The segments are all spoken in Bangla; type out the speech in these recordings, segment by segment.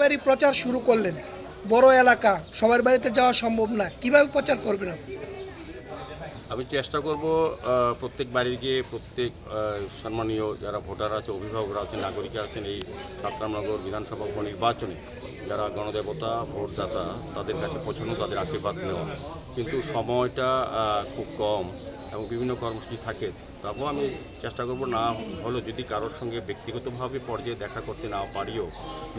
তাড়াতাড়ি প্রচার শুরু করলেন, বড় এলাকা, সবার বাড়িতে যাওয়া সম্ভব না, কিভাবে প্রচার করবেন আপনি? আমি চেষ্টা করব প্রত্যেক বাড়ি গিয়ে প্রত্যেক সম্মানীয় যারা ভোটার আছে, অভিভাবকরা আছেন, নাগরিক আছেন, এই সাতরামনগর বিধানসভা উপনির্বাচনে যারা গণদেবতা ভোটদাতা তাদের কাছে পৌঁছানো, তাদের আশীর্বাদ নেওয়া। কিন্তু সময়টা খুব কম এবং বিভিন্ন কর্মসূচি থাকে। তারপর আমি চেষ্টা করব, না হলেও যদি কারোর সঙ্গে ব্যক্তিগতভাবে পর্যায়ে দেখা করতে না পারিও,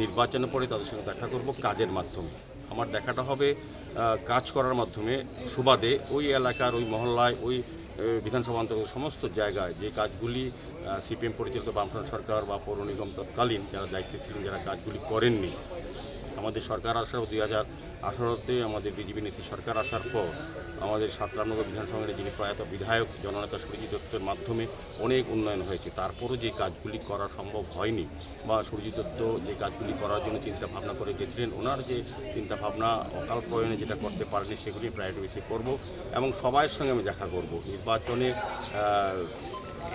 নির্বাচনের পরে তাদের সঙ্গে দেখা করব কাজের মাধ্যমে। আমার দেখাটা হবে কাজ করার মাধ্যমে, সুবাদে ওই এলাকার, ওই মহল্লায়, ওই বিধানসভা অন্তর্গত সমস্ত জায়গায় যে কাজগুলি সিপিএম পরিচালিত বামফ্রন্ট সরকার বা পৌর নিগম তৎকালীন যারা দায়িত্বে ছিলেন, যারা কাজগুলি করেননি, আমাদের সরকার আসার 2018-তে আমাদের বিজেপি নেত্রী সরকার আসার পর আমাদের সাতরামনগর বিধানসভার যিনি প্রয়াত বিধায়ক জননেতা সুরজিৎ দত্তের মাধ্যমে অনেক উন্নয়ন হয়েছে। তারপরও যে কাজগুলি করা সম্ভব হয়নি, বা সুরজিৎ দত্ত যে কাজগুলি করার জন্য চিন্তা ভাবনা করে গেছিলেন, ওনার যে চিন্তা ভাবনা অকাল প্রয়োজনে যেটা করতে পারেনি সেগুলি প্রায়োরিটি বেশি করব এবং সবার সঙ্গে আমি দেখা করব। নির্বাচনে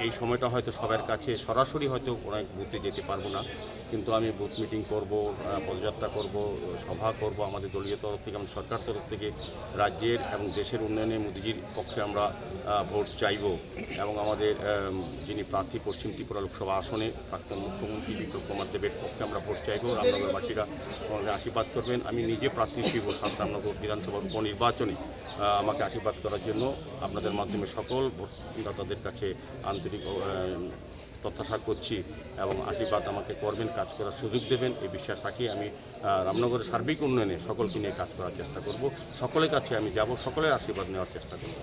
এই সময়টা হয়তো সবার কাছে সরাসরি হয়তো অনেক বুথে যেতে পারবো না, কিন্তু আমি বুথ মিটিং করব, পদযাত্রা করব, সভা করব। আমাদের দলীয় তরফ থেকে, আমাদের সরকার তরফ থেকে রাজ্যের এবং দেশের উন্নয়নে মোদিজির পক্ষে আমরা ভোট চাইব এবং আমাদের যিনি প্রার্থী পশ্চিম ত্রিপুরা লোকসভা আসনে প্রাক্তন মুখ্যমন্ত্রী বিপ্লব কুমার দেবের পক্ষে আমরা ভোট চাইব। রামনগরবাসীরা আমাকে আশীর্বাদ করবেন। আমি নিজে প্রার্থী ছিল সাতরামনগর বিধানসভার উপনির্বাচনে। আমাকে আশীর্বাদ করার জন্য আপনাদের মাধ্যমে সকল ভোটদাতাদের কাছে আন্তরিক প্রত্যাশা করছি এবং আশীর্বাদ আমাকে করবেন, কাজ করার সুযোগ দেবেন, এই বিশ্বাস রাখি আমি রামনগরের সার্বিক উন্নয়নে সকলকে নিয়ে কাজ করার চেষ্টা করব। সকলের কাছে আমি যাব, সকলের আশীর্বাদ নেওয়ার চেষ্টা করব।